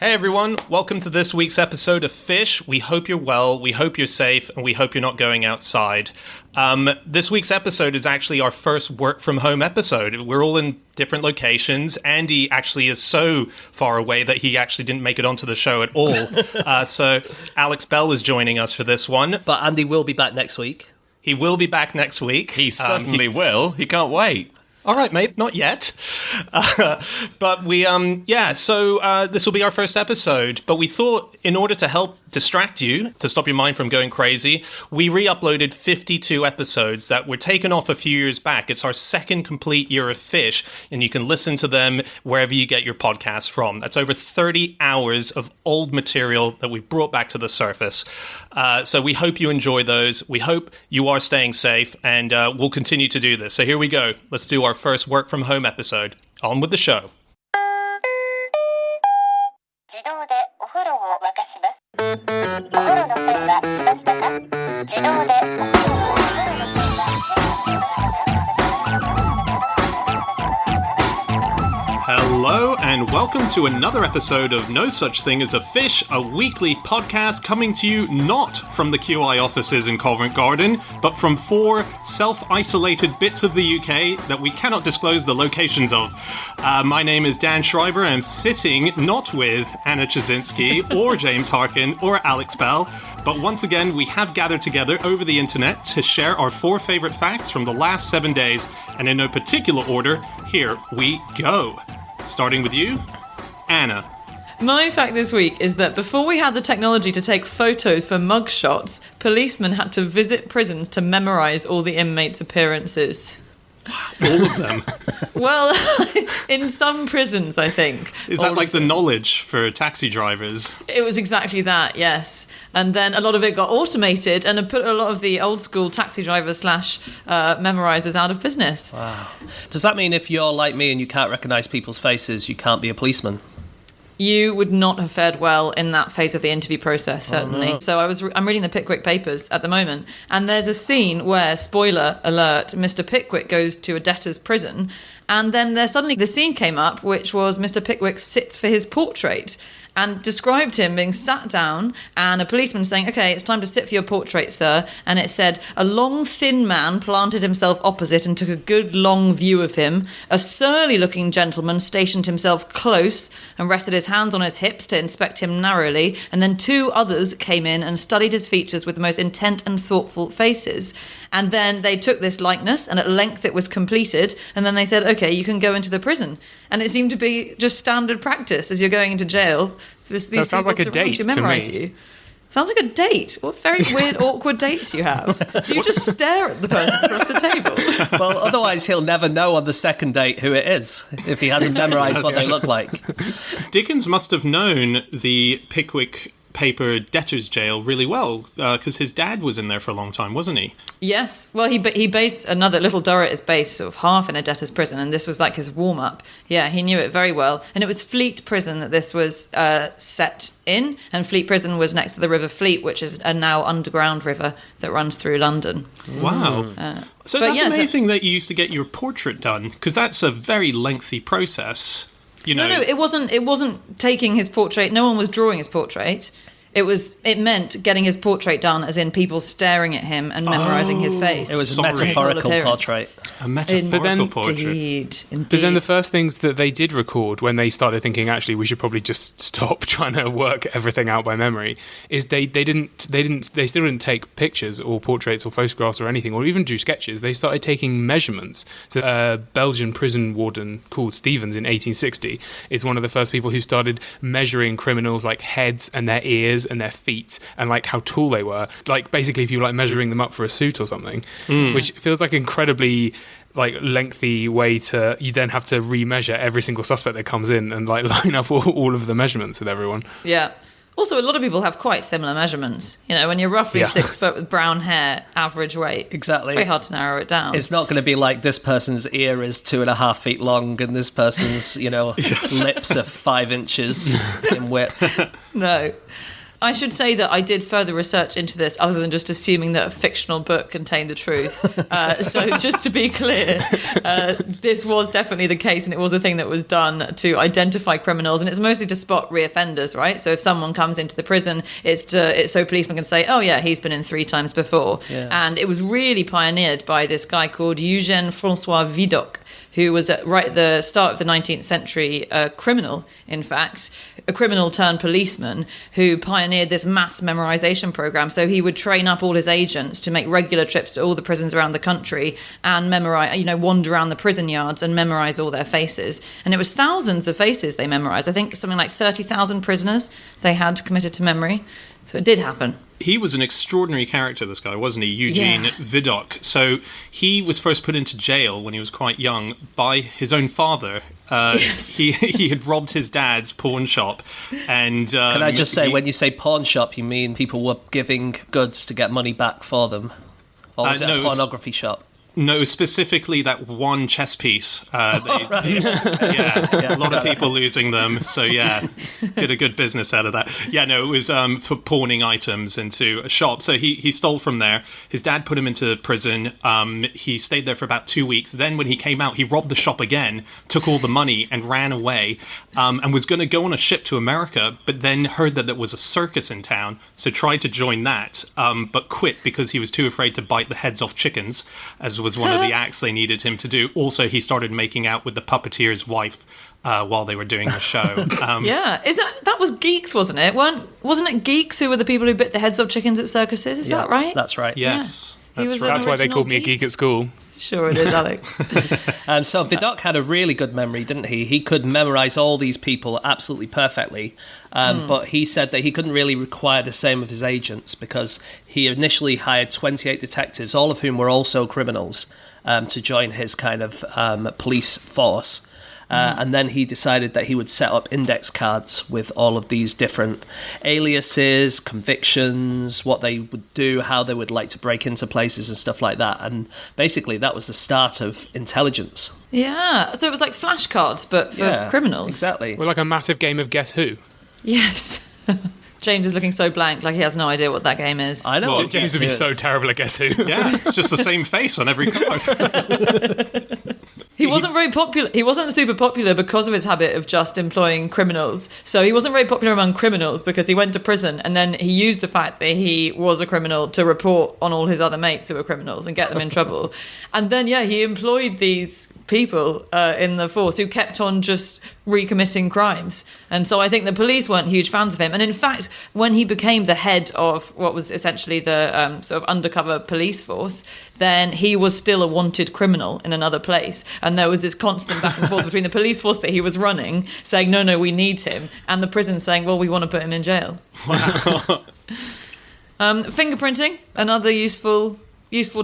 Hey everyone, welcome to this week's episode of Fish. We hope you're well, we hope you're safe, and we hope you're not going outside. This week's episode is actually our first work-from-home episode. We're all in different locations. Andy actually is so far away that he actually didn't make it onto the show at all. So Alex Bell is joining us for this one. But Andy will be back next week. He will be back next week. He certainly will. He can't wait. All right, mate, not yet. But this will be our first episode. But we thought in order to help distract you, to stop your mind from going crazy, we re-uploaded 52 episodes that were taken off a few years back. It's our second complete year of Fish, and you can listen to them wherever you get your podcasts from. That's over 30 hours of old material that we've brought back to the surface. So we hope you enjoy those. We hope you are staying safe, and we'll continue to do this. So here we go. Let's do our first work-from-home episode. On with the show. Hello and welcome to another episode of No Such Thing as a Fish, a weekly podcast coming to you not from the QI offices in Covent Garden, but from 4 self-isolated bits of the UK that we cannot disclose the locations of. My name is Dan Schreiber. I'm sitting not with Anna Chazinski or James Harkin or Alex Bell, but once again we have gathered together over the internet to share our 4 favorite facts from the last 7 days, and in no particular order, here we go. Starting with you, Anna. My fact this week is that before we had the technology to take photos for mugshots, policemen had to visit prisons to memorise all the inmates' appearances. All of them? Well, in some prisons, I think. Is that like the knowledge for taxi drivers? It was exactly that, yes. And then a lot of it got automated and it put a lot of the old school taxi drivers / memorizers out of business. Wow. Does that mean if you're like me and you can't recognise people's faces, you can't be a policeman? You would not have fared well in that phase of the interview process, certainly. Oh, no. So I'm reading the Pickwick Papers at the moment, and there's a scene where, spoiler alert, Mr. Pickwick goes to a debtor's prison, and then the scene came up, which was Mr. Pickwick sits for his portrait, and described him being sat down and a policeman saying, "Okay, it's time to sit for your portrait, sir." And it said, "A long, thin man planted himself opposite and took a good long view of him. A surly-looking gentleman stationed himself close and rested his hands on his hips to inspect him narrowly. And then 2 others came in and studied his features with the most intent and thoughtful faces." And then they took this likeness, and at length it was completed. And then they said, "Okay, you can go into the prison." And it seemed to be just standard practice as you're going into jail. These that sounds like a date to memorize me. you. Sounds like a date. What very weird, awkward dates you have. Do you just stare at the person across the table? Well, otherwise he'll never know on the second date who it is, if he hasn't memorised what they look like. Dickens must have known the Pickwick Paper debtor's jail really well, because his dad was in there for a long time, wasn't he? Yes. Well, he based another Little Dorrit is based sort of half in a debtor's prison, and this was like his warm-up. Yeah, he knew it very well. And it was Fleet Prison that this was set in, and Fleet Prison was next to the River Fleet, which is a now underground river that runs through London. Wow. So that's amazing that you used to get your portrait done, because that's a very lengthy process. You know. No, it wasn't taking his portrait. No one was drawing his portrait. It meant getting his portrait done, as in people staring at him and memorising his face. It was a metaphorical portrait. A metaphorical portrait. Indeed. But then the first things that they did record when they started thinking, actually, we should probably just stop trying to work everything out by memory, is they still didn't take pictures or portraits or photographs or anything, or even do sketches. They started taking measurements. So a Belgian prison warden called Stevens in 1860 is one of the first people who started measuring criminals' like heads and their ears and their feet and like how tall they were, like basically if you like measuring them up for a suit or something, which feels like incredibly like lengthy way to, you then have to remeasure every single suspect that comes in and like line up all of the measurements with everyone. Yeah. Also, a lot of people have quite similar measurements. You know, when you're roughly 6 foot with brown hair, average weight. Exactly. It's very hard to narrow it down. It's not going to be like this person's ear is 2.5 feet long and this person's, lips are 5 inches in width. No. I should say that I did further research into this other than just assuming that a fictional book contained the truth. So just to be clear, this was definitely the case, and it was a thing that was done to identify criminals, and it's mostly to spot reoffenders, right? So if someone comes into the prison, it's so policemen can say, oh yeah, he's been in 3 times before. Yeah. And it was really pioneered by this guy called Eugène François Vidocq, who was at the start of the 19th century, a criminal, in fact, a criminal turned policeman who pioneered this mass memorization program. So he would train up all his agents to make regular trips to all the prisons around the country and memorize, wander around the prison yards and memorize all their faces. And it was thousands of faces they memorized. I think something like 30,000 prisoners they had committed to memory. So it did happen. He was an extraordinary character, this guy, wasn't he? Eugene Vidocq. So he was first put into jail when he was quite young by his own father. Yes. He had robbed his dad's pawn shop. And Can I just say, when you say pawn shop, you mean people were giving goods to get money back for them? Or was it a pornography shop? No, specifically that one chess piece. A lot of people losing them. So, did a good business out of that. Yeah, no, it was for pawning items into a shop. So he stole from there. His dad put him into prison. He stayed there for about 2 weeks. Then when he came out, he robbed the shop again, took all the money and ran away, and was going to go on a ship to America, but then heard that there was a circus in town, so tried to join that, but quit because he was too afraid to bite the heads off chickens, as was one of the acts they needed him to do. Also, he started making out with the puppeteer's wife while they were doing the show. That was geeks, wasn't it? Wasn't it geeks who were the people who bit the heads off chickens at circuses? Is that right? That's right. Yes, that's why they called me a geek at school. Sure it is, Alex. So Vidocq had a really good memory, didn't he? He could memorize all these people absolutely perfectly. But he said that he couldn't really require the same of his agents because he initially hired 28 detectives, all of whom were also criminals, to join his kind of police force. And then he decided that he would set up index cards with all of these different aliases, convictions, what they would do, how they would like to break into places and stuff like that. And basically that was the start of intelligence. Yeah, so it was like flashcards, but for criminals. Exactly. Well, like a massive game of Guess Who. Yes. James is looking so blank, like he has no idea what that game is. I know. Well, James would be so terrible at Guess Who. Yeah, it's just the same face on every card. He wasn't very popular. He wasn't super popular because of his habit of just employing criminals. So he wasn't very popular among criminals because he went to prison and then he used the fact that he was a criminal to report on all his other mates who were criminals and get them in trouble. And then, he employed these people in the force who kept on just recommitting crimes. And so I think the police weren't huge fans of him. And in fact, when he became the head of what was essentially the sort of undercover police force, then he was still a wanted criminal in another place. And there was this constant back and forth between the police force that he was running, saying, no, we need him, and the prison saying, well, we want to put him in jail. Wow. Fingerprinting, another useful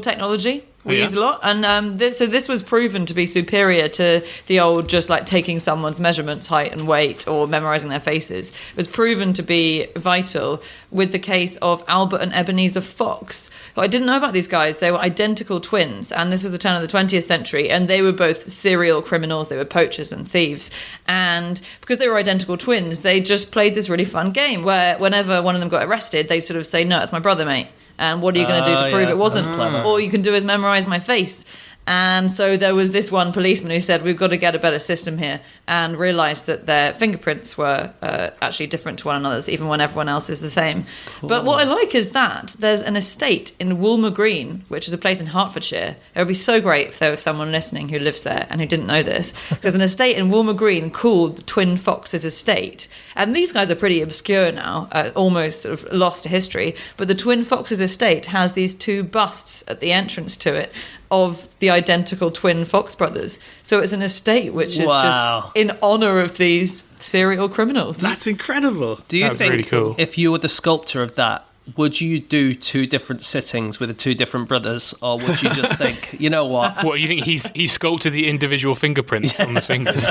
technology. We use a lot. And so this was proven to be superior to the old just like taking someone's measurements, height and weight, or memorizing their faces. It was proven to be vital with the case of Albert and Ebenezer Fox. Well, I didn't know about these guys. They were identical twins, and this was the turn of the 20th century, and they were both serial criminals. They were poachers and thieves. And because they were identical twins, they just played this really fun game where whenever one of them got arrested, they'd sort of say, no, it's my brother, mate. And what are you going to do to prove it wasn't? All you can do is memorize my face. And so there was this one policeman who said, we've got to get a better system here, and realised that their fingerprints were actually different to one another's, even when everyone else is the same. Cool. But what I like is that there's an estate in Woolmer Green, which is a place in Hertfordshire. It would be so great if there was someone listening who lives there and who didn't know this. There's an estate in Woolmer Green called the Twin Foxes Estate. And these guys are pretty obscure now, almost sort of lost to history. But the Twin Foxes Estate has these 2 busts at the entrance to it of the identical twin Fox brothers. So it's an estate which is just in honour of these serial criminals. That's incredible. Do you think really cool. If you were the sculptor of that, would you do 2 different sittings with the 2 different brothers, or would you just think, you know what? What, you think he sculpted the individual fingerprints on the fingers?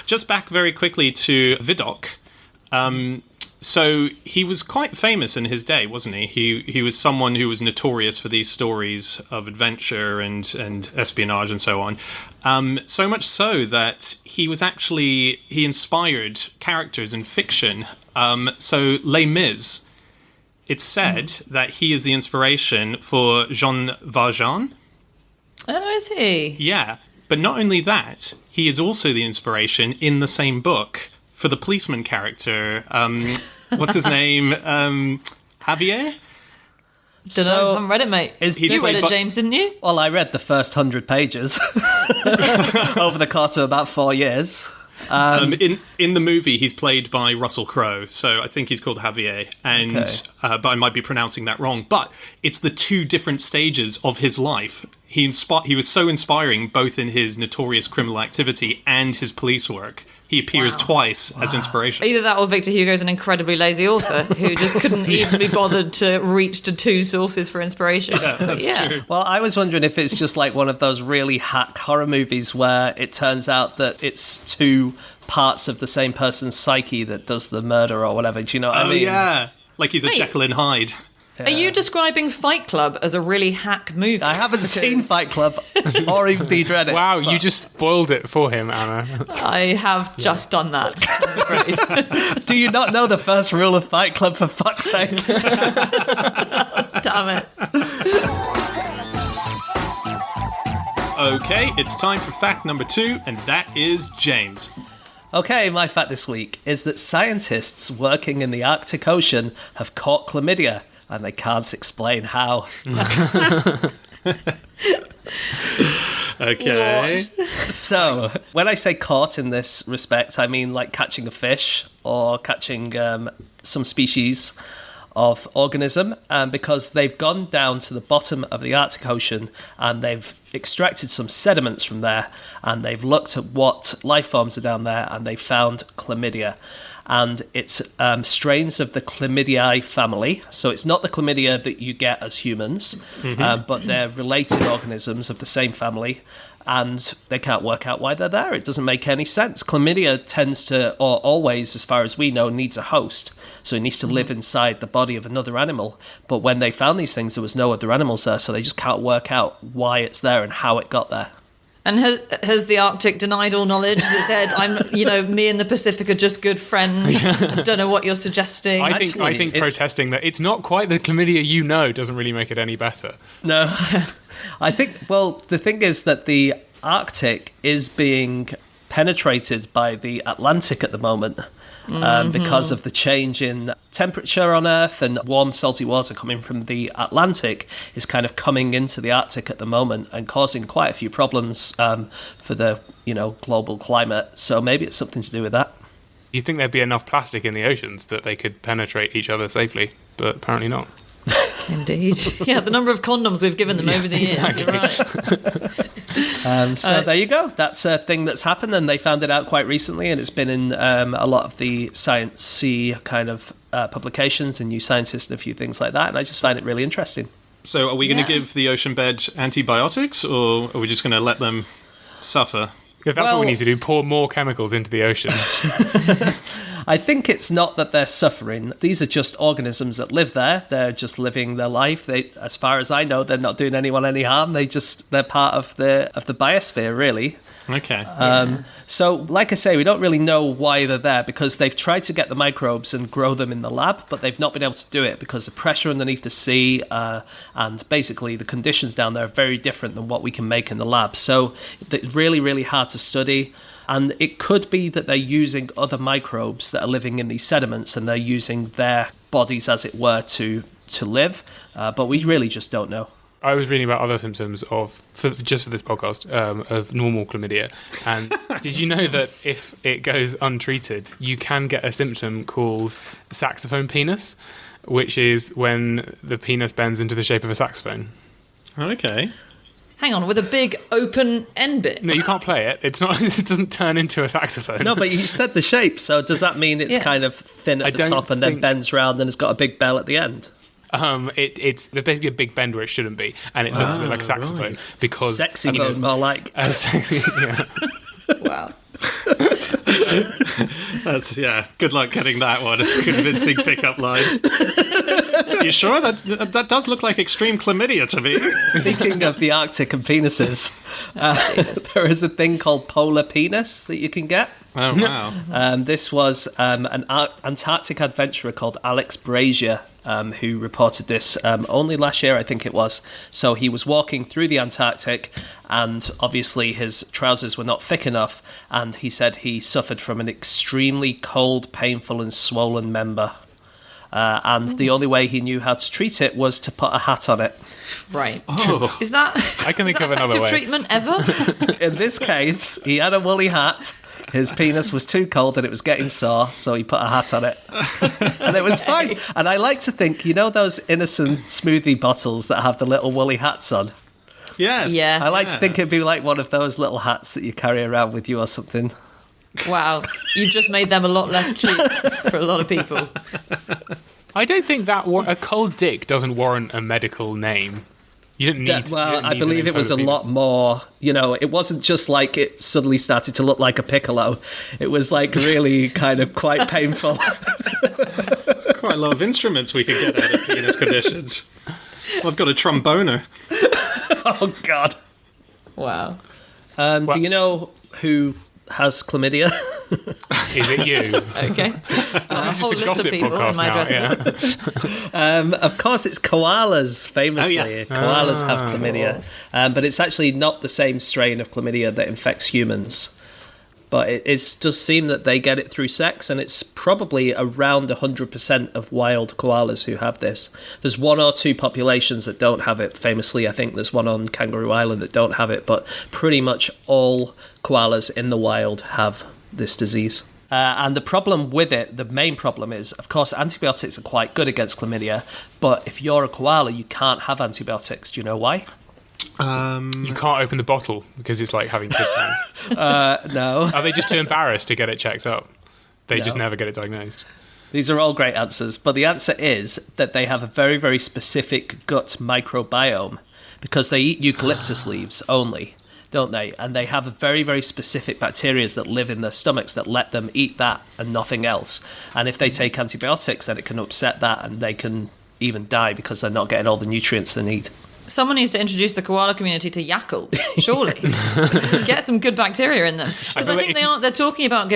Just back very quickly to Vidocq. So he was quite famous in his day, wasn't he? He was someone who was notorious for these stories of adventure and espionage and so on. So much so that he inspired characters in fiction. So Les Mis, it's said that he is the inspiration for Jean Valjean. Oh, is he? Yeah, but not only that, he is also the inspiration in the same book for the policeman character. What's his name? Javier? Don't know. I haven't read it, mate. You read it, James, didn't you? Well, I read the first 100 pages over the course of about 4 years. In the movie, he's played by Russell Crowe, so I think he's called Javier, but I might be pronouncing that wrong. But it's the two different stages of his life. He was so inspiring, both in his notorious criminal activity and his police work. He appears twice as inspiration. Either that or Victor Hugo's an incredibly lazy author who just couldn't even be bothered to reach to two sources for inspiration. Yeah, that's true. Well, I was wondering if it's just like one of those really hack horror movies where it turns out that it's two parts of the same person's psyche that does the murder or whatever. Do you know what I mean? Oh, yeah. Like he's a Jekyll and Hyde. Are you describing Fight Club as a really hack movie? I haven't seen Fight Club or even read it. Wow, you just spoiled it for him, Anna. I have just done that, I'm afraid. Do you not know the first rule of Fight Club, for fuck's sake? Damn it. Okay, it's time for fact number 2, and that is James. Okay, my fact this week is that scientists working in the Arctic Ocean have caught chlamydia, and they can't explain how. Okay. What? So, when I say caught in this respect, I mean like catching a fish or catching some species of organism, because they've gone down to the bottom of the Arctic Ocean and they've extracted some sediments from there, and they've looked at what life forms are down there, and they found chlamydia. And it's strains of the Chlamydiae family. So it's not the chlamydia that you get as humans, but they're related organisms of the same family. And they can't work out why they're there. It doesn't make any sense. Chlamydia tends to, or always, as far as we know, needs a host. So it needs to live inside the body of another animal. But when they found these things, there was no other animals there. So they just can't work out why it's there and how it got there. And has the Arctic denied all knowledge? Has it said, me and the Pacific are just good friends? I don't know what you're suggesting. I think protesting that it's not quite the chlamydia doesn't really make it any better. No. I think, well, the thing is that the Arctic is being penetrated by the Atlantic at the moment. Because of the change in temperature on Earth, and warm salty water coming from the Atlantic is kind of coming into the Arctic at the moment and causing quite a few problems for the global climate. So maybe it's something to do with that. You think there'd be enough plastic in the oceans that they could penetrate each other safely, but apparently not. Indeed. Yeah, the number of condoms we've given them over the years. Exactly. You're right. So there you go. That's a thing that's happened, and they found it out quite recently, and it's been in a lot of the Science-C kind of publications and New Scientist and a few things like that, and I just find it really interesting. So are we going to give the ocean bed antibiotics, or are we just going to let them suffer? If that's what we need to do, pour more chemicals into the ocean. I think it's not that they're suffering. These are just organisms that live there. They're just living their life. They, as far as I know, they're not doing anyone any harm. They're part of the biosphere, really. Okay. So, like I say, we don't really know why they're there, because they've tried to get the microbes and grow them in the lab, but they've not been able to do it because the pressure underneath the sea and basically the conditions down there are very different than what we can make in the lab. So it's really, really hard to study. And it could be that they're using other microbes that are living in these sediments, and they're using their bodies, as it were, to live. But we really just don't know. I was reading about other symptoms just for this podcast, of normal chlamydia. And did you know that if it goes untreated, you can get a symptom called saxophone penis, which is when the penis bends into the shape of a saxophone? Okay. Hang on, with a big open end bit? No, you can't play it. It's not. It doesn't turn into a saxophone. No, but you said the shape, so does that mean it's kind of thin at the top and then bends round and it's got a big bell at the end? It's basically a big bend where it shouldn't be, and it looks a bit like a saxophone because sexy phone, more like sexy. Yeah. Wow. That's, yeah, good luck getting that one. Convincing pickup line. You sure? That does look like extreme chlamydia to me. Speaking of the Arctic and penises, there is a thing called polar penis that you can get. Oh, wow. This was an Antarctic adventurer called Alex Brazier who reported this only last year, I think it was. So he was walking through the Antarctic, and obviously his trousers were not thick enough, and he said he suffered from an extremely cold, painful and swollen member. And the only way he knew how to treat it was to put a hat on it. Right. Oh. Is that I can think of another way. treatment ever? In this case, he had a woolly hat. His penis was too cold and it was getting sore, so he put a hat on it. And it was fine. And I like to think, you know those innocent smoothie bottles that have the little woolly hats on? Yes. Yes. I like to think it'd be like one of those little hats that you carry around with you or something. Wow. You've just made them a lot less cute for a lot of people. I don't think that a cold dick doesn't warrant a medical name. You don't need. Well, I believe it was a lot more. You know, it wasn't just like it suddenly started to look like a piccolo. It was like really kind of quite painful. Quite a lot of instruments we could get out of penis conditions. I've got a tromboner. Oh, God. Wow. Do you know who has chlamydia? Is it you? Okay. This is whole just a list of gossip people podcast in my now. dressing Yeah. Of course, it's koalas, famously. Oh, yes. Koalas have Of chlamydia. course. But it's actually not the same strain of chlamydia that infects humans. But it does seem that they get it through sex, and it's probably around 100% of wild koalas who have this. There's one or two populations that don't have it. Famously, I think there's one on Kangaroo Island that don't have it, but pretty much all koalas in the wild have this disease. And the problem with it, the main problem is, of course, antibiotics are quite good against chlamydia, but if you're a koala, you can't have antibiotics. Do you know why? You can't open the bottle because it's like having kids' hands. No. Are they just too embarrassed to get it checked up? They just No. never get it diagnosed. These are all great answers, but the answer is that they have a very, very specific gut microbiome because they eat eucalyptus leaves only, don't they? And they have a very, very specific bacteria that live in their stomachs that let them eat that and nothing else. And if they take antibiotics, then it can upset that and they can even die because they're not getting all the nutrients they need. Someone needs to introduce the koala community to Yakult, surely. Get some good bacteria in them. Because I think they're talking about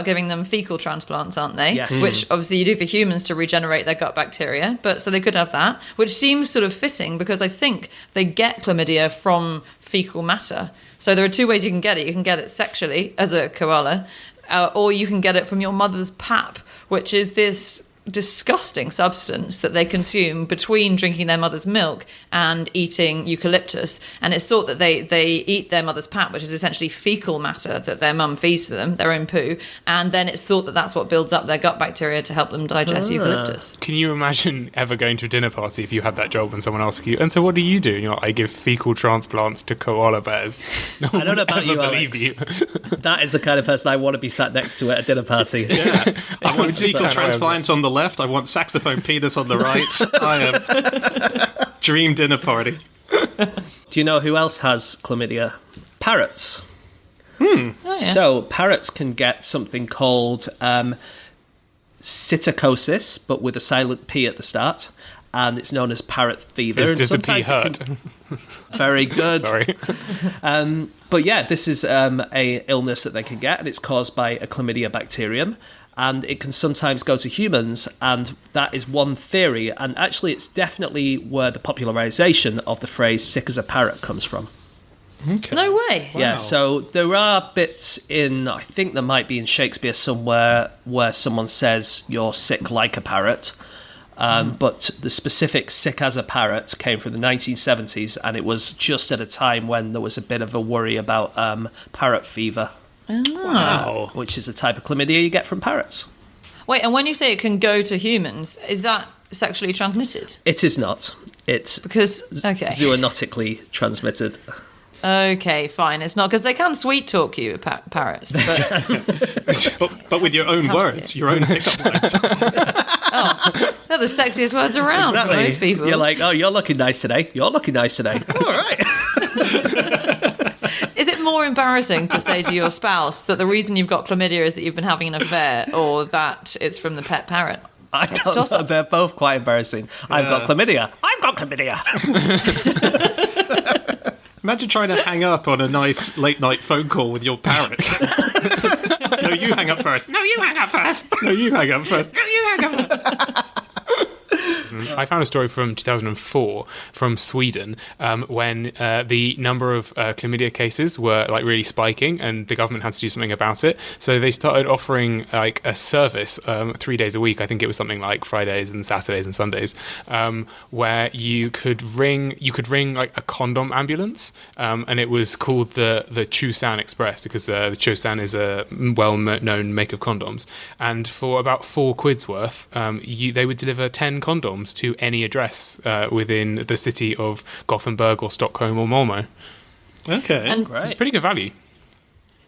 giving them fecal transplants, aren't they? Yes. Which obviously you do for humans to regenerate their gut bacteria, but so they could have that, which seems sort of fitting because I think they get chlamydia from fecal matter. So there are two ways you can get it. You can get it sexually as a koala, or you can get it from your mother's pap, which is this disgusting substance that they consume between drinking their mother's milk and eating eucalyptus. And it's thought that they eat their mother's pap, which is essentially fecal matter that their mum feeds to them, their own poo, and then it's thought that that's what builds up their gut bacteria to help them digest eucalyptus. Can you imagine ever going to a dinner party if you had that job and someone asked you, and so what do? You're like, I give fecal transplants to koala bears. No I don't know about you, believe Alex. you. That is the kind of person I want to be sat next to at a dinner party. Yeah. I want just fecal turn transplant on the left. I want saxophone penis on the right. I am dream dinner party. Do you know who else has chlamydia? Parrots. Oh, yeah. So parrots can get something called psittacosis, but with a silent P at the start, and it's known as parrot fever. Does the P sometimes it hurt? can- Very good. Sorry. But yeah, this is a illness that they can get, and it's caused by a chlamydia bacterium, and it can sometimes go to humans, and that is one theory, and actually it's definitely where the popularization of the phrase sick as a parrot comes from. Okay. No way. Yeah, Wow. so there are bits in, I think there might be in Shakespeare somewhere, where someone says you're sick like a parrot. But the specific sick as a parrot came from the 1970s, and it was just at a time when there was a bit of a worry about parrot fever, Wow. which is a type of chlamydia you get from parrots. Wait, and when you say it can go to humans, is that sexually transmitted? It is not. It's Because, okay. zoonotically transmitted. Okay, fine. It's not, because they can sweet talk you, parrots. But But with your own words, your own pickup lines. they're the sexiest words around for most people. You're like, oh, you're looking nice today. You're looking nice today. All right. Is it more embarrassing to say to your spouse that the reason you've got chlamydia is that you've been having an affair, or that it's from the pet parrot? I don't know. They're both quite embarrassing. I've got chlamydia. I've got chlamydia. Imagine trying to hang up on a nice late-night phone call with your parrot. No, you hang up first. No, you hang up first. No, you hang up first. No, you hang up first. I found a story from 2004 from Sweden when the number of chlamydia cases were like really spiking, and the government had to do something about it. So they started offering like a service 3 days a week. I think it was something like Fridays and Saturdays and Sundays, where you could ring like a condom ambulance, and it was called the Chusan Express because the Chusan is a well-known make of condoms. And for about £4 worth, they would deliver 10 condoms to any address within the city of Gothenburg or Stockholm or Malmo. Okay. And It's pretty good value.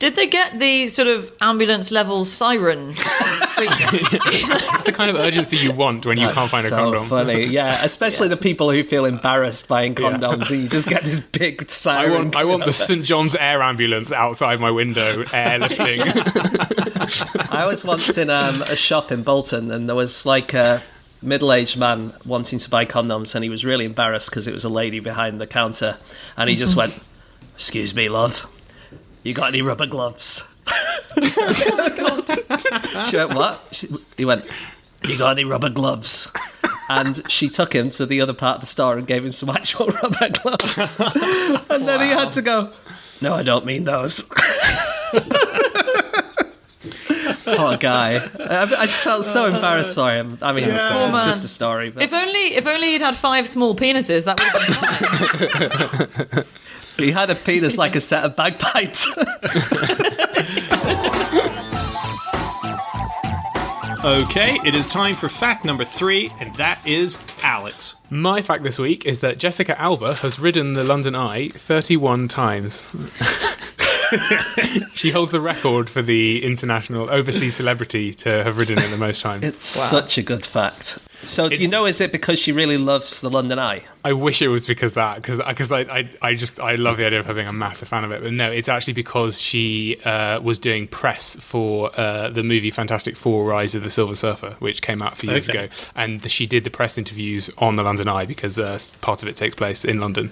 did they get the sort of ambulance level siren treatment? It's the kind of urgency you want when you can't find a condom. Funny, yeah. Especially the people who feel embarrassed buying condoms, and you just get this big siren. I want the St John's Air ambulance outside my window, airlifting. I was once in a shop in Bolton, and there was like a middle-aged man wanting to buy condoms, and he was really embarrassed because it was a lady behind the counter, and he just went, "Excuse me, love, you got any rubber gloves?" She went, "What?" He went, "You got any rubber gloves?" And she took him to the other part of the store and gave him some actual rubber gloves. And then he had to go, "No, I don't mean those." Poor guy. I just felt so embarrassed for him. I mean, it's just a story. But If only he'd had 5 small penises, that would have been fine. he had a penis like a set of bagpipes. Okay, it is time for fact number 3, and that is Alex. My fact this week is that Jessica Alba has ridden the London Eye 31 times. She holds the record for the international overseas celebrity to have ridden it the most times. It's such a good fact. So, do you know, is it because she really loves the London Eye? I wish it was because I love the idea of her being a massive fan of it. But no, it's actually because she was doing press for the movie Fantastic Four: Rise of the Silver Surfer, which came out a few years ago, and she did the press interviews on the London Eye because part of it takes place in London.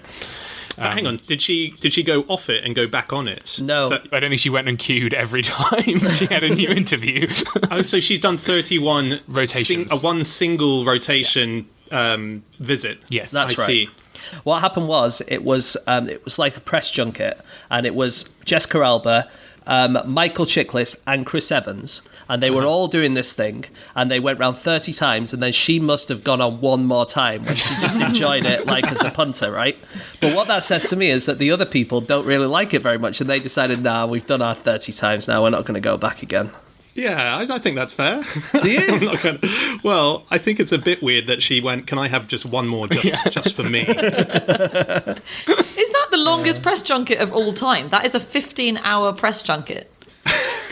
Hang on, did she go off it and go back on it? No. I don't think she went and queued every time she had a new interview. Oh, so she's done 31 rotations. One single rotation visit. Yes, That's I right. see. What happened was it was like a press junket, and it was Jessica Alba, Michael Chiklis, and Chris Evans, and they were all doing this thing, and they went round 30 times, and then she must have gone on one more time when she just enjoyed it, like as a punter, right? But what that says to me is that the other people don't really like it very much, and they decided, nah, we've done our 30 times now, we're not going to go back again. Yeah, I think that's fair. Do you? I'm not gonna... Well, I think it's a bit weird that she went, can I have just one more just for me? Is that the longest press junket of all time? That is a 15-hour press junket.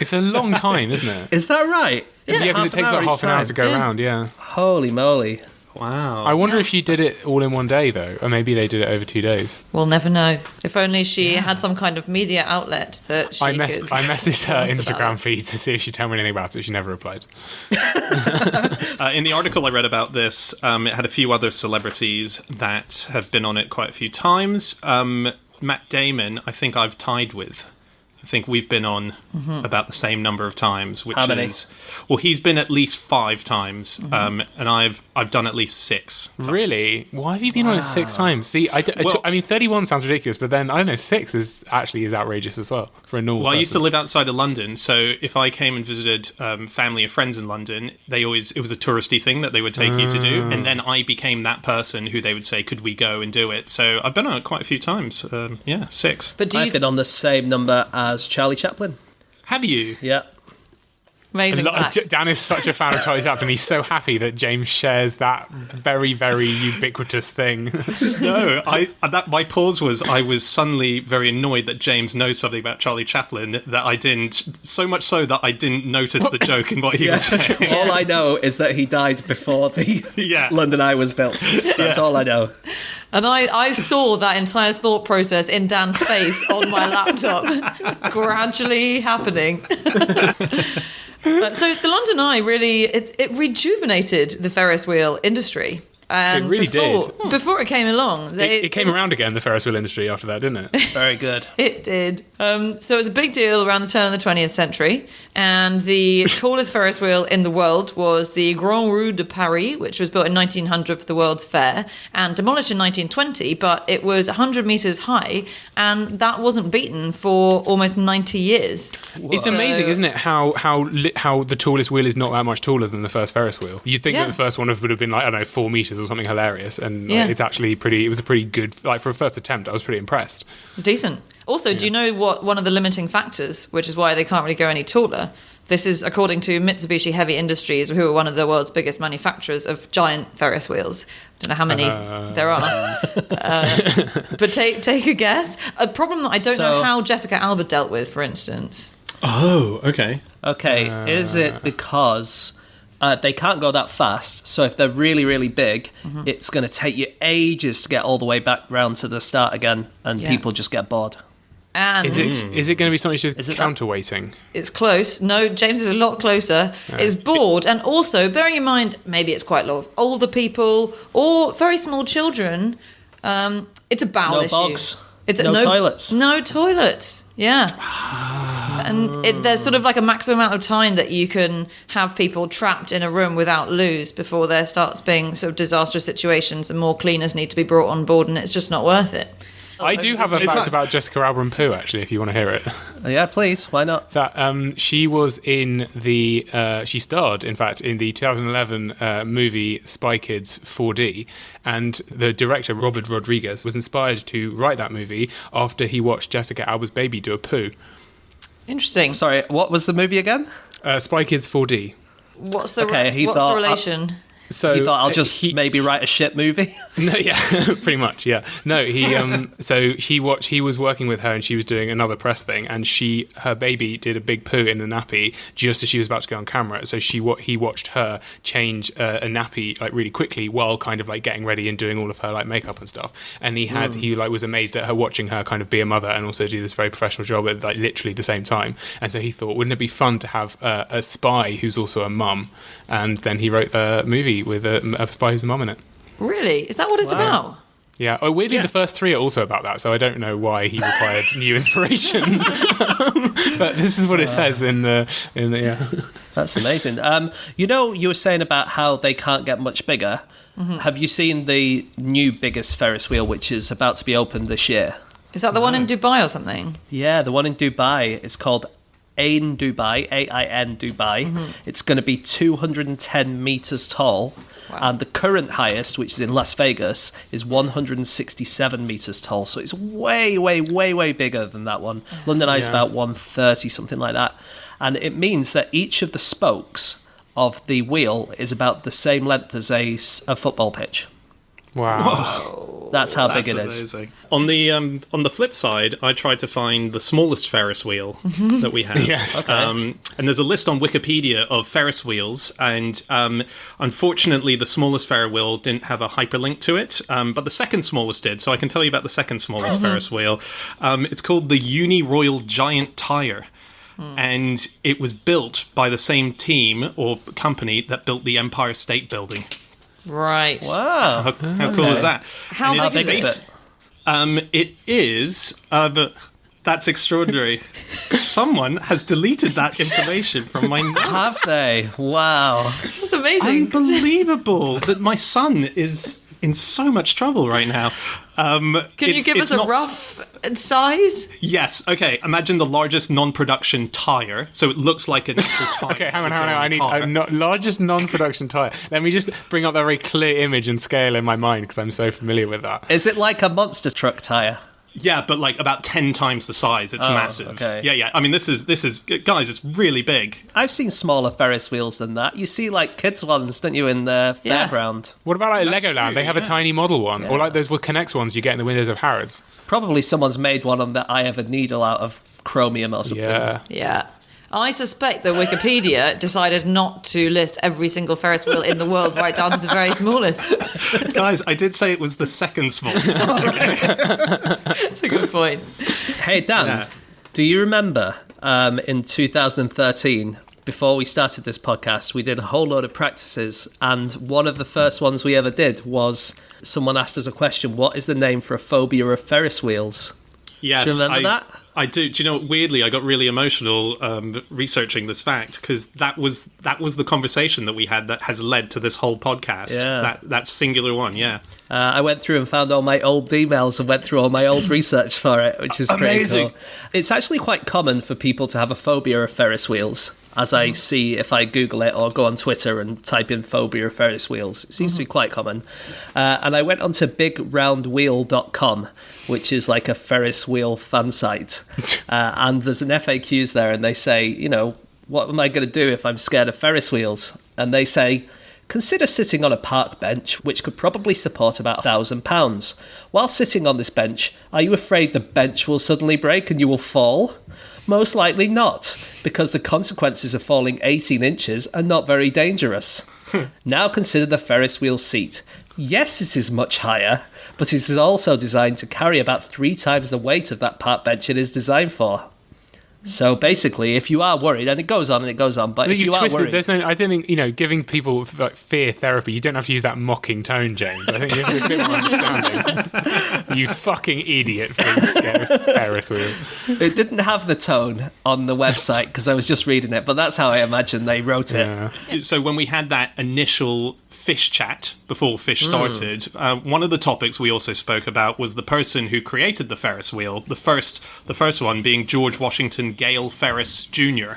It's a long time, isn't it? Is that right? Yeah, because it takes about half an hour to go around, yeah. Holy moly. Wow. I wonder if she did it all in one day, though. Or maybe they did it over 2 days. We'll never know. If only she had some kind of media outlet that she I could... messaged her post about Instagram it. feed to see if she'd tell me anything about it. She never replied. In the article I read about this, it had a few other celebrities that have been on it quite a few times. Matt Damon, I think I've tied with. I think we've been on about the same number of times. Which How many? is, well, he's been at least 5 times, and I've done at least 6 times. Really? Why have you been on it 6 times? See, I mean, 31 sounds ridiculous, but then, I don't know, 6 is outrageous as well for a normal Well, I person. used to live outside of London, so if I came and visited family or friends in London, it was a touristy thing that they would take you to do, and then I became that person who they would say, could we go and do it? So I've been on it quite a few times. 6. But do I've you... been on the same number as Charlie Chaplin. Have you? Yeah. Amazing fact. Dan is such a fan of Charlie Chaplin. He's so happy that James shares that very, very ubiquitous thing. No, my pause was I was suddenly very annoyed that James knows something about Charlie Chaplin that I didn't. So much so that I didn't notice the joke in what he was saying. All I know is that he died before the London Eye was built. That's all I know. And I saw that entire thought process in Dan's face on my laptop, gradually happening. So the London Eye really, it rejuvenated the Ferris wheel industry. And it really did. Before it came along. It came around again, the Ferris wheel industry, after that, didn't it? Very good. It did. So it was a big deal around the turn of the 20th century. And the tallest Ferris wheel in the world was the Grand Rue de Paris, which was built in 1900 for the World's Fair and demolished in 1920. But it was 100 metres high, and that wasn't beaten for almost 90 years. Whoa. It's amazing, isn't it, how the tallest wheel is not that much taller than the first Ferris wheel. You'd think that the first one would have been, like, I don't know, 4 metres or something hilarious, and it's actually it was a pretty good, like, for a first attempt, I was pretty impressed. It's decent. Also, do you know what one of the limiting factors, which is why they can't really go any taller? This is according to Mitsubishi Heavy Industries, who are one of the world's biggest manufacturers of giant Ferris wheels. I don't know how many there are. But take a guess. A problem that I don't know how Jessica Alba dealt with, for instance. Oh, okay. Okay, is it because they can't go that fast, so if they're really, really big, it's going to take you ages to get all the way back round to the start again, and people just get bored. And is it going to be something to do with counterweighting? It's close. No, James is a lot closer. It's bored, and also, bearing in mind, maybe it's quite a lot of older people or very small children, it's a bowel issue. Bogs. No toilets. No toilets, yeah. And there's sort of like a maximum amount of time that you can have people trapped in a room without loos before there starts being sort of disastrous situations and more cleaners need to be brought on board, and it's just not worth it. I do have a fact about Jessica Alba and Pooh, actually, if you want to hear it. Yeah, please. Why not? That she was in she starred, in fact, in the 2011 movie Spy Kids 4D, and the director, Robert Rodriguez, was inspired to write that movie after he watched Jessica Alba's baby do a poo. Interesting. Sorry, what was the movie again? Spy Kids 4D. What's the relation? So he thought, I'll just maybe write a shit movie. No, yeah, pretty much, yeah. No, he he was working with her, and she was doing another press thing, and her baby did a big poo in the nappy just as she was about to go on camera. So he watched her change a nappy like really quickly while kind of like getting ready and doing all of her like makeup and stuff. And he was amazed at her watching her kind of be a mother and also do this very professional job at like literally the same time. And so he thought, wouldn't it be fun to have a spy who's also a mum? And then he wrote the movie with a spy who's a mum in it. Really? Is that what it's about? Yeah. Oh, weirdly, the first three are also about that, so I don't know why he required new inspiration. But this is what it says in the That's amazing. You were saying about how they can't get much bigger. Have you seen the new biggest Ferris wheel, which is about to be opened this year? Is that the one in Dubai or something? Yeah, the one in Dubai. It's called Ain Dubai, AIN Dubai. It's going to be 210 meters tall. Wow. And the current highest, which is in Las Vegas, is 167 meters tall. So it's way, way, way, way bigger than that one. London Eye is about 130, something like that. And it means that each of the spokes of the wheel is about the same length as a football pitch. Wow. Whoa. That's how big it amazing. Is. On the flip side, I tried to find the smallest Ferris wheel that we have. Yes. Okay. And there's a list on Wikipedia of Ferris wheels, and unfortunately the smallest Ferris wheel didn't have a hyperlink to it, but the second smallest did, so I can tell you about the second smallest Ferris wheel. It's called the Uni Royal Giant Tire. And it was built by the same team or company that built the Empire State Building. Right. Wow. How cool is that? How big is it? It is... that's extraordinary. Someone has deleted that information from my notes. Have they? Wow. That's amazing. Unbelievable that my son is in so much trouble right now. Can you give us a rough size? Yes. Okay. Imagine the largest non-production tire. So it looks like an actual tire. Okay, hang on. I need largest non-production tire. Let me just bring up that very clear image and scale in my mind because I'm so familiar with that. Is it like a monster truck tire? Yeah, but like about 10 times the size. It's massive. Okay. Yeah. I mean, this is guys, it's really big. I've seen smaller Ferris wheels than that. You see like kids ones, don't you, in the fairground? What about like That's Legoland? true, They have a tiny model one. Or like those Connects ones you get in the windows of Harrods. Probably someone's made one of that I have a needle out of chromium or something. Yeah. I suspect that Wikipedia decided not to list every single Ferris wheel in the world right down to the very smallest. Guys, I did say it was the second smallest. That's a good point. Hey, Dan, do you remember in 2013, before we started this podcast, we did a whole load of practices, and one of the first ones we ever did was someone asked us a question, what is the name for a phobia of Ferris wheels? Yes, Do you remember that? I do. Do you know, weirdly, I got really emotional researching this fact, because that was the conversation that we had that has led to this whole podcast. Yeah. That singular one, yeah. I went through and found all my old emails and went through all my old research for it, which is pretty Amazing. cool. It's actually quite common for people to have a phobia of Ferris wheels, as I see if I Google it or go on Twitter and type in phobia of Ferris wheels. It seems to be quite common. And I went onto bigroundwheel.com, which is like a Ferris wheel fan site. And there's an FAQs there, and they say, you know, what am I going to do if I'm scared of Ferris wheels? And they say, consider sitting on a park bench, which could probably support about £1,000. While sitting on this bench, are you afraid the bench will suddenly break and you will fall? Most likely not, because the consequences of falling 18 inches are not very dangerous. Now consider the Ferris wheel seat. Yes, it is much higher, but it is also designed to carry about 3 times the weight of that park bench it is designed for. So basically, if you are worried, and it goes on, but if you are worried... There's no, I don't think, giving people like fear therapy, you don't have to use that mocking tone, James. I think you have to be a bit more understanding. You fucking idiot for being scared of Ferris wheel. It didn't have the tone on the website because I was just reading it, but that's how I imagine they wrote it. Yeah. So when we had that initial Fish chat before Fish started, one of the topics we also spoke about was the person who created the Ferris wheel, the first one being George Washington Gale Ferris Jr.,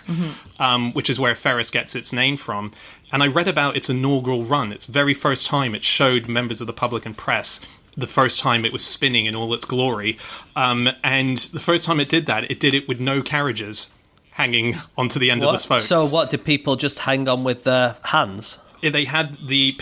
which is where Ferris gets its name from. And I read about its inaugural run. Its very first time it showed members of the public and press the first time it was spinning in all its glory. And the first time it did that, it did it with no carriages hanging onto the end of the spokes. So what, did people just hang on with their hands? They had the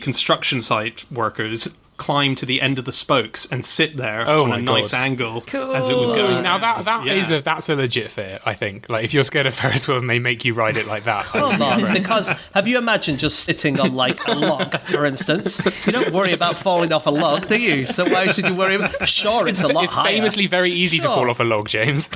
construction site workers, climb to the end of the spokes and sit there on a nice angle as it was going. Now that's a legit fear, I think. Like if you're scared of Ferris wheels and they make you ride it like that. Come on, because have you imagined just sitting on like a log, for instance? You don't worry about falling off a log, do you? So why should you worry about... Sure, it's a lot higher. It's famously very easy to fall off a log, James.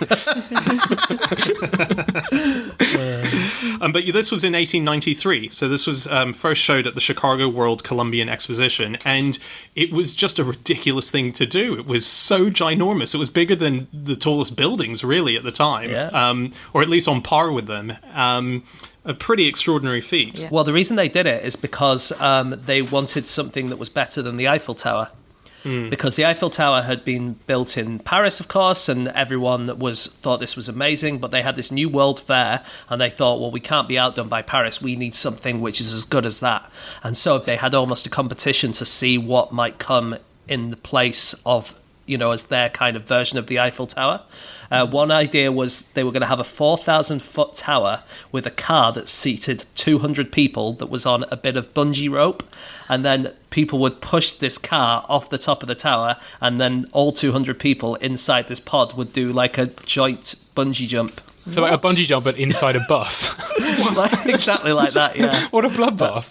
But this was in 1893, so this was first showed at the Chicago World Columbian Exposition, and it was just a ridiculous thing to do. It was so ginormous. It was bigger than the tallest buildings, really, at the time, or at least on par with them. A pretty extraordinary feat. Yeah. Well, the reason they did it is because they wanted something that was better than the Eiffel Tower. Because the Eiffel Tower had been built in Paris, of course, and everyone thought this was amazing, but they had this new World Fair, and they thought, well, we can't be outdone by Paris, we need something which is as good as that. And so they had almost a competition to see what might come in the place of, as their kind of version of the Eiffel Tower. One idea was they were going to have a 4,000-foot tower with a car that seated 200 people that was on a bit of bungee rope, and then people would push this car off the top of the tower, and then all 200 people inside this pod would do like a joint bungee jump. So like a bungee jump, but inside a bus. Exactly like that, yeah. What a bloodbath.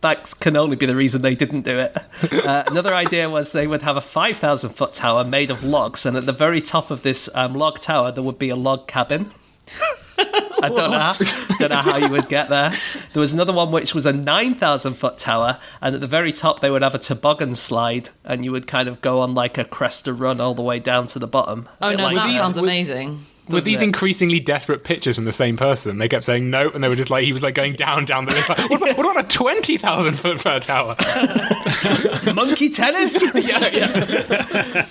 That can only be the reason they didn't do it. Another idea was they would have a 5,000-foot tower made of logs, and at the very top of this log tower, there would be a log cabin. I don't know how you would get there. There was another one which was a 9,000-foot tower, and at the very top they would have a toboggan slide, and you would kind of go on like a cresta run all the way down to the bottom. Oh no, that sounds amazing. With these increasingly desperate pictures from the same person, they kept saying no, and they were just like, he was like going down the list. Like, what about a 20,000-foot tower? Monkey tennis? Yeah.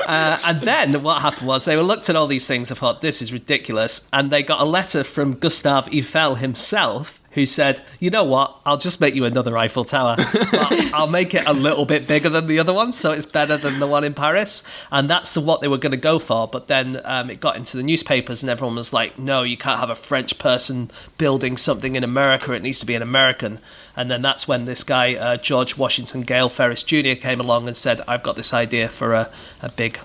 And then what happened was they looked at all these things and thought, this is ridiculous. And they got a letter from Gustave Eiffel himself who said, you know what, I'll just make you another Eiffel Tower. I'll make it a little bit bigger than the other one, so it's better than the one in Paris. And that's what they were going to go for. But then it got into the newspapers and everyone was like, no, you can't have a French person building something in America. It needs to be an American. And then that's when this guy, George Washington Gale Ferris Jr., came along and said, I've got this idea for a big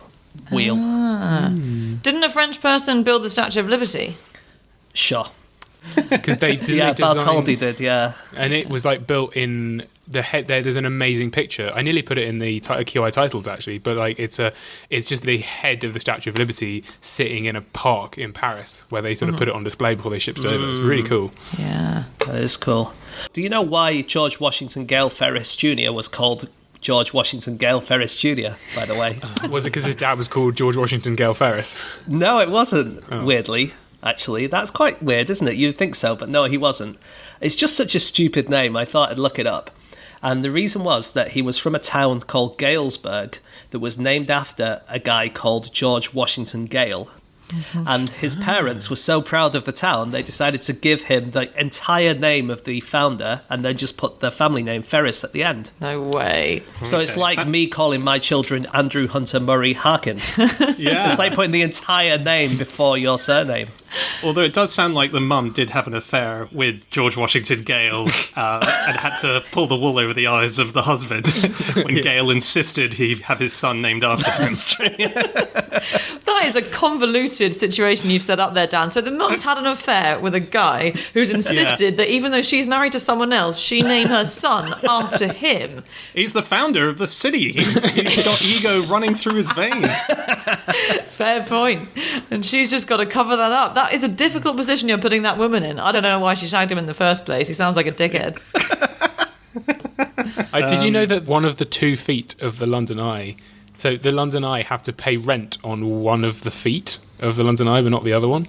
wheel. Didn't a French person build the Statue of Liberty? Sure. Because they designed, Bartholdi did, yeah. And it was like built in the head. There's an amazing picture. I nearly put it in the QI titles actually, but like it's just the head of the Statue of Liberty sitting in a park in Paris where they sort of put it on display before they shipped it over. It's really cool. Yeah, that is cool. Do you know why George Washington Gale Ferris Jr. was called George Washington Gale Ferris Jr., by the way? Was it because his dad was called George Washington Gale Ferris? No, it wasn't, weirdly. Actually, that's quite weird, isn't it? You'd think so, but no, he wasn't. It's just such a stupid name, I thought I'd look it up. And the reason was that he was from a town called Galesburg that was named after a guy called George Washington Gale. And his parents were so proud of the town, they decided to give him the entire name of the founder and then just put the family name Ferris at the end. No way. So it's like me calling my children Andrew Hunter Murray Harkin. Yeah. It's like putting the entire name before your surname. Although it does sound like the mum did have an affair with George Washington Gale and had to pull the wool over the eyes of the husband when Gale insisted he have his son named after him. That's true. That is a convoluted situation you've set up there, Dan. So the mum's had an affair with a guy who's insisted that even though she's married to someone else, she name her son after him. He's the founder of the city. He's got ego running through his veins. Fair point. And she's just got to cover that up. That is a difficult position you're putting that woman in. I don't know why she shagged him in the first place. He sounds like a dickhead. Did you know that one of the 2 feet of the London Eye, so the London Eye have to pay rent on one of the feet of the London Eye, but not the other one?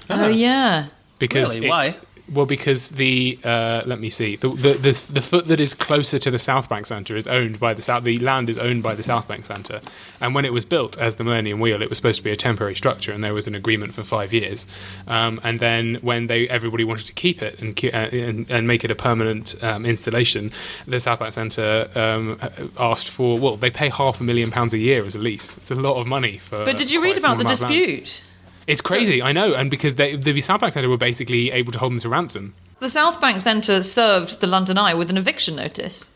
Oh, yeah. Because really? Why? Well, because the let me see, the foot that is closer to the South Bank Centre is owned by the land is owned by the South Bank Centre, and when it was built as the Millennium Wheel, it was supposed to be a temporary structure, and there was an agreement for 5 years, and then when everybody wanted to keep it and make it a permanent installation, the South Bank Centre asked for, well, they pay £500,000 a year as a lease. It's a lot of money for. But did you read about the dispute? It's crazy, I know, and because the South Bank Centre were basically able to hold them to ransom. The South Bank Centre served the London Eye with an eviction notice.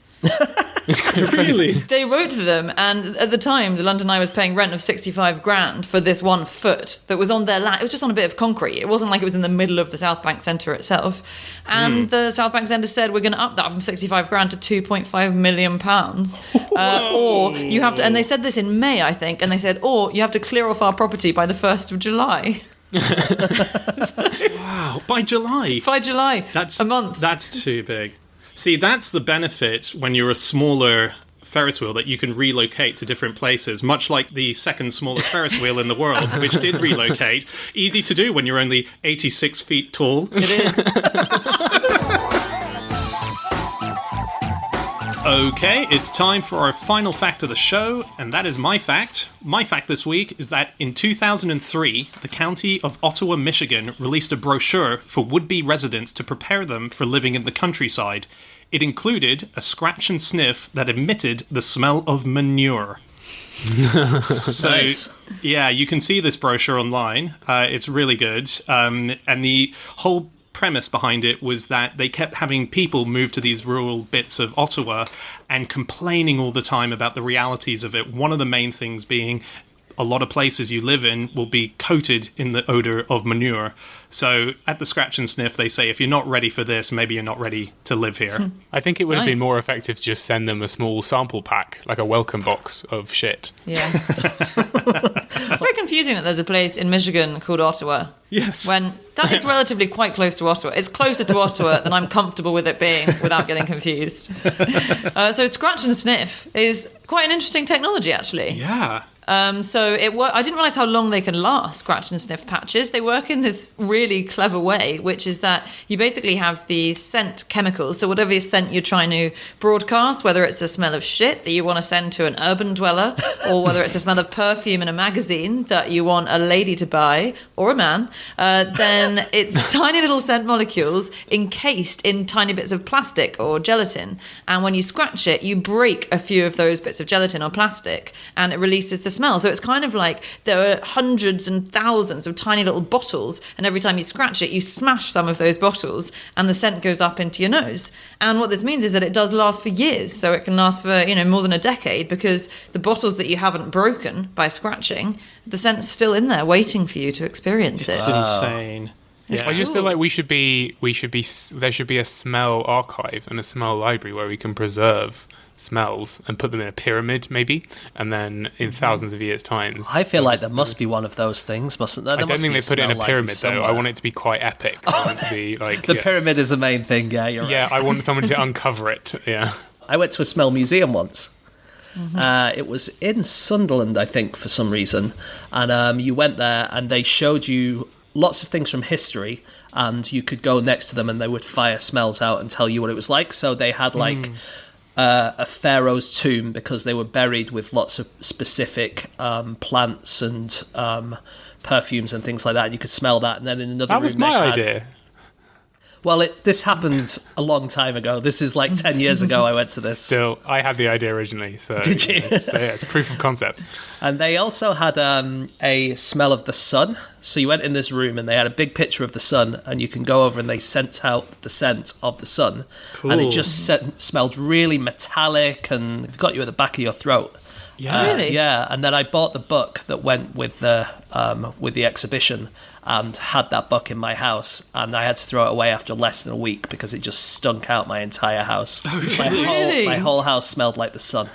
It's crazy. Really? They wrote to them, and at the time, the London Eye was paying rent of 65 grand for this 1 foot that was on their land. It was just on a bit of concrete. It wasn't like it was in the middle of the South Bank Centre itself. And the South Bank Centre said, we're going to up that from 65 grand to 2.5 million pounds. Or you have to, and they said this in May, I think, and they said, or you have to clear off our property by the 1st of July. Wow, by July? By July. That's a month. That's too big. See, that's the benefit when you're a smaller Ferris wheel, that you can relocate to different places, much like the second smallest Ferris wheel in the world, which did relocate. Easy to do when you're only 86 feet tall. It is. Okay, it's time for our final fact of the show, and that is my fact. My fact this week is that in 2003, the county of Ottawa, Michigan, released a brochure for would-be residents to prepare them for living in the countryside. It included a scratch and sniff that emitted the smell of manure. So, nice. Yeah, you can see this brochure online. It's really good. And the whole premise behind it was that they kept having people move to these rural bits of Ottawa and complaining all the time about the realities of it. One of the main things being a lot of places you live in will be coated in the odor of manure. So at the scratch and sniff, they say, if you're not ready for this, maybe you're not ready to live here. I think it would have been more effective to just send them a small sample pack, like a welcome box of shit. Yeah. It's very confusing that there's a place in Michigan called Ottawa. Yes. When that is relatively quite close to Ottawa. It's closer to Ottawa than I'm comfortable with it being without getting confused. So scratch and sniff is quite an interesting technology, actually. Yeah. So I didn't realise how long they can last, scratch and sniff patches. They work in this really clever way, which is that you basically have these scent chemicals. So whatever scent you're trying to broadcast, whether it's a smell of shit that you want to send to an urban dweller, or whether it's a smell of perfume in a magazine that you want a lady to buy, or a man, then it's tiny little scent molecules encased in tiny bits of plastic or gelatin. And when you scratch it, you break a few of those bits of gelatin or plastic, and it releases the smell. So it's kind of like there are hundreds and thousands of tiny little bottles, and every time you scratch it, you smash some of those bottles, and the scent goes up into your nose. And what this means is that it does last for years. So it can last for, more than a decade, because the bottles that you haven't broken by scratching, the scent's still in there waiting for you to experience it. It's insane. Yeah. I just feel like there should be a smell archive and a smell library where we can preserve smells and put them in a pyramid, maybe, and then in thousands of years' time. I feel like there must be one of those things, mustn't there? I don't think they put it in a pyramid, though. I want it to be quite epic. I want it to be like the pyramid is the main thing. Yeah, you're right. Yeah, I want someone to uncover it. Yeah, I went to a smell museum once. It was in Sunderland, I think, for some reason, and you went there and they showed you lots of things from history, and you could go next to them and they would fire smells out and tell you what it was like. So they had like a pharaoh's tomb, because they were buried with lots of specific plants and perfumes and things like that. You could smell that, and then in another room that was my idea. Well, this happened a long time ago. This is like 10 years ago I went to this. Still, I had the idea originally. So, did you? So yeah, it's proof of concept. And they also had a smell of the sun. So you went in this room and they had a big picture of the sun, and you can go over and they sent out the scent of the sun. Cool. And it just smelled really metallic and it got you at the back of your throat. Yeah. Really? Yeah, and then I bought the book that went with the exhibition and had that book in my house, and I had to throw it away after less than a week because it just stunk out my entire house. Really? My whole house smelled like the sun.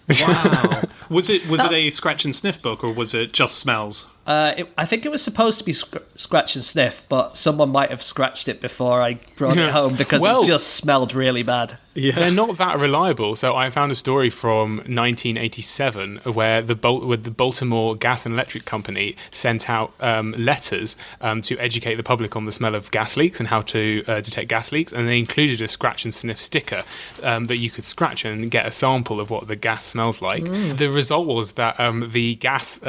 Wow. Was it a scratch and sniff book, or was it just smells? I think it was supposed to be scratch and sniff, but someone might have scratched it before I brought it home because it just smelled really bad. Yeah. They're not that reliable. So I found a story from 1987 where the Baltimore Gas and Electric Company sent out letters to educate the public on the smell of gas leaks and how to detect gas leaks, and they included a scratch and sniff sticker that you could scratch and get a sample of what the gas smells like. The result was that the gas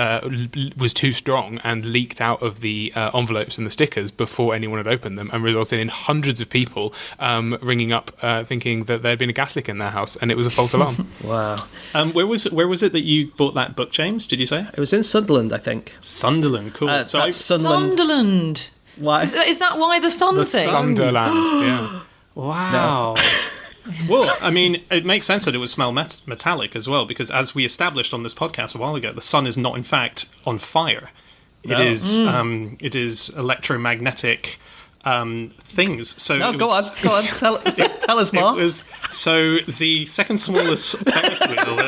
was too strong and leaked out of the envelopes and the stickers before anyone had opened them, and resulted in hundreds of people ringing up thinking that there had been a gas leak in their house, and it was a false alarm. Wow. Where was it that you bought that book, James? Did you say? It was in Sunderland, I think. Sunderland, cool. That's I've- Sunderland. Why? Is that why the sun The thing? sun. Sunderland, yeah. Wow. Well, I mean, it makes sense that it would smell metallic as well, because as we established on this podcast a while ago, the sun is not, in fact, on fire. No. It is electromagnetic things. So No, go on. Tell us more. So the second smallest Ferris wheel,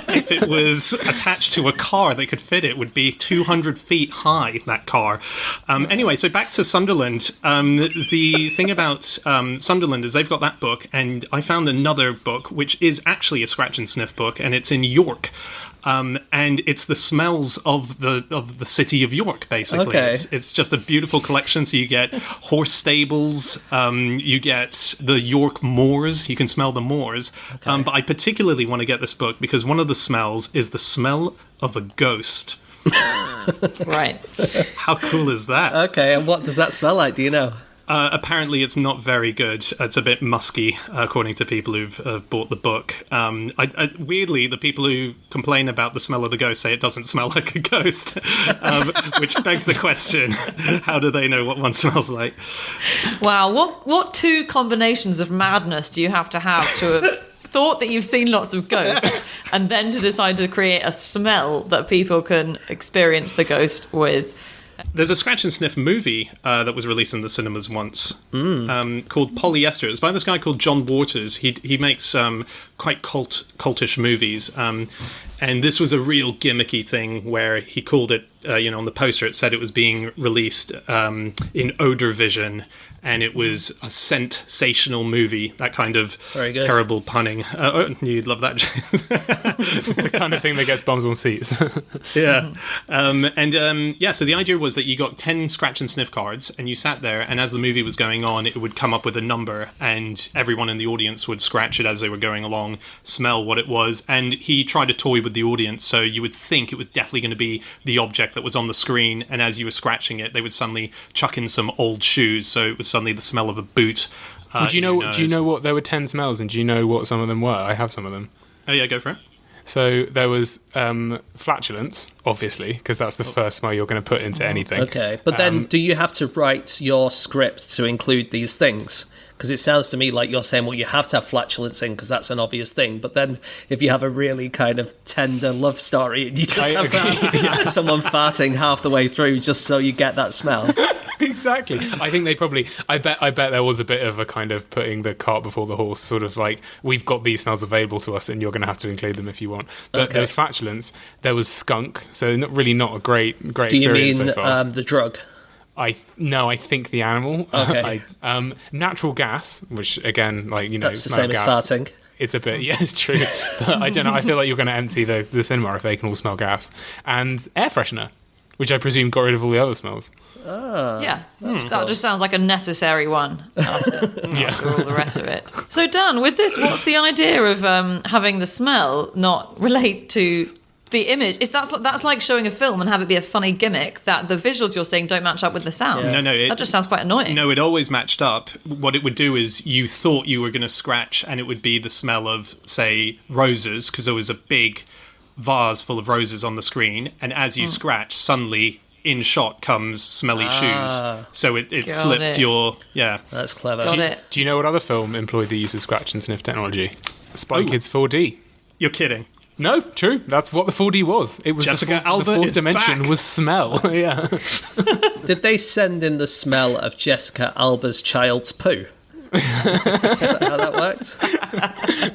if it was attached to a car that could fit it, would be 200 feet high, that car. Anyway, so back to Sunderland. The thing about Sunderland is they've got that book, and I found another book, which is actually a scratch and sniff book, and it's in York. And it's the smells of the city of York, basically. Okay. It's just a beautiful collection. So you get horse stables, you get the York moors. You can smell the moors. Okay. But I particularly want to get this book because one of the smells is the smell of a ghost. Right. How cool is that? Okay, and what does that smell like? Do you know? Apparently, it's not very good. It's a bit musky, according to people who've bought the book. Weirdly, the people who complain about the smell of the ghost say it doesn't smell like a ghost, which begs the question, how do they know what one smells like? Wow. What two combinations of madness do you have to have thought that you've seen lots of ghosts and then to decide to create a smell that people can experience the ghost with? There's a scratch and sniff movie that was released in the cinemas once called Polyester. It was by this guy called John Waters. He makes quite cultish movies. And this was a real gimmicky thing where he called it on the poster it said it was being released in odor vision, and it was a sensational movie. That kind of terrible punning. You'd love that. The kind of thing that gets bums on seats. Yeah. So the idea was that you got 10 scratch and sniff cards, and you sat there, and as the movie was going on, it would come up with a number, and everyone in the audience would scratch it as they were going along, smell what it was, and he tried to toy with the audience, so you would think it was definitely going to be the object that was on the screen, and as you were scratching it, they would suddenly chuck in some old shoes, so it was suddenly the smell of a boot. Do you know what there were 10 smells, and do you know what some of them were? I have some of them. Oh yeah, go for it. So there was flatulence, obviously, because that's the first smell you're going to put into anything. Okay, but then do you have to write your script to include these things? Because it sounds to me like you're saying, well, you have to have flatulence in because that's an obvious thing. But then if you have a really kind of tender love story, you just have to have someone farting half the way through just so you get that smell. Exactly. I think they probably... I bet there was a bit of a kind of putting the cart before the horse, sort of like, we've got these smells available to us and you're going to have to include them if you want. But there was flatulence, there was skunk, so not a great experience. Do you mean so far. The drug? I think the animal. Okay. Natural gas, which again, that's the same as farting. It's a bit, yeah, it's true. But I don't know. I feel like you're going to empty the cinema if they can all smell gas. And air freshener, which I presume got rid of all the other smells. Yeah, that just sounds like a necessary one after all the rest of it. So Dan, with this, what's the idea of having the smell not relate to the image? That's like showing a film and have it be a funny gimmick that the visuals you're seeing don't match up with the sound. Yeah. No, that just sounds quite annoying. No, it always matched up. What it would do is you thought you were going to scratch and it would be the smell of, say, roses, because there was a big vase full of roses on the screen, and as you scratch, suddenly in shot comes smelly shoes. So it flips your... Yeah. That's clever. Do you know what other film employed the use of scratch and sniff technology? Spy Kids 4D. You're kidding. No, true. That's what the 4D was. It was Jessica Alba the fourth is dimension back. was smell. Yeah. Did they send in the smell of Jessica Alba's child's poo? Is that how that worked?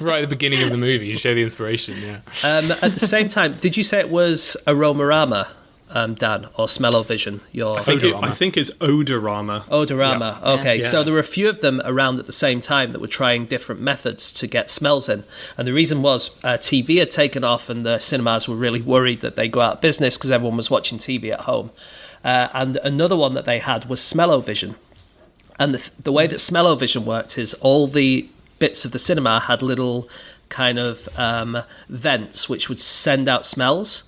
Right at the beginning of the movie, you show the inspiration, yeah. At the same time, did you say it was Aromarama, Dan, or Smell-O-Vision? I think it's Odorama. Odorama, okay. Yeah. So there were a few of them around at the same time that were trying different methods to get smells in. And the reason was TV had taken off and the cinemas were really worried that they'd go out of business because everyone was watching TV at home. And another one that they had was Smell-O-Vision. And the way that Smell-O-Vision worked is all the bits of the cinema had little kind of vents which would send out smells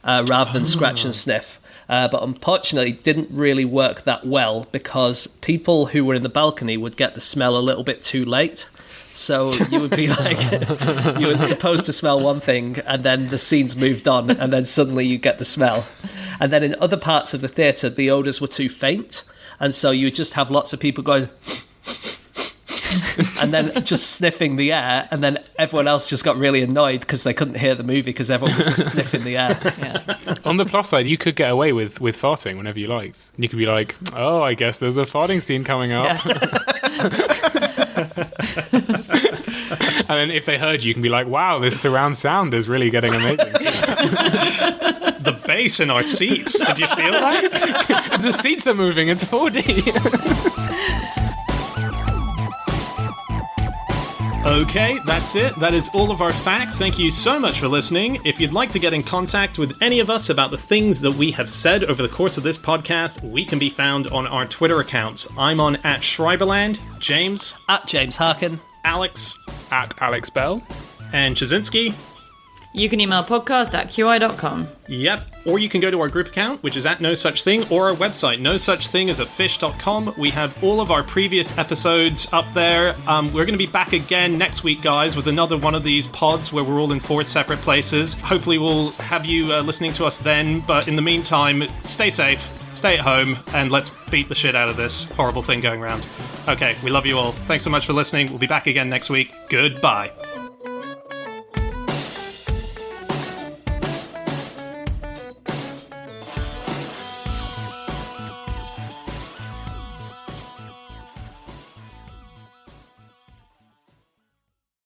rather than scratch and sniff. But unfortunately, it didn't really work that well because people who were in the balcony would get the smell a little bit too late. So you would be like, you were supposed to smell one thing and then the scene's moved on and then suddenly you get the smell. And then in other parts of the theatre, the odours were too faint. And so you would just have lots of people going... and then just sniffing the air, and then everyone else just got really annoyed because they couldn't hear the movie because everyone was just sniffing the air. Yeah. On the plus side, you could get away with farting whenever you liked. You could be like, oh, I guess there's a farting scene coming up. And then if they heard you, you can be like, wow, this surround sound is really getting amazing. The bass in our seats. Did you feel that? The seats are moving. It's 4D. Okay, that's it. That is all of our facts. Thank you so much for listening. If you'd like to get in contact with any of us about the things that we have said over the course of this podcast, we can be found on our Twitter accounts. I'm on @Schreiberland, James @James Harkin, Alex @Alex Bell, and Chazinski. You can email podcast@qi.com. Yep. Or you can go to our group account, which is @NoSuchThing, or our website, nosuchthingasafish.com. We have all of our previous episodes up there. We're going to be back again next week, guys, with another one of these pods where we're all in 4 separate places. Hopefully we'll have you listening to us then, but in the meantime, stay safe, stay at home, and let's beat the shit out of this horrible thing going around. Okay, we love you all. Thanks so much for listening. We'll be back again next week. Goodbye.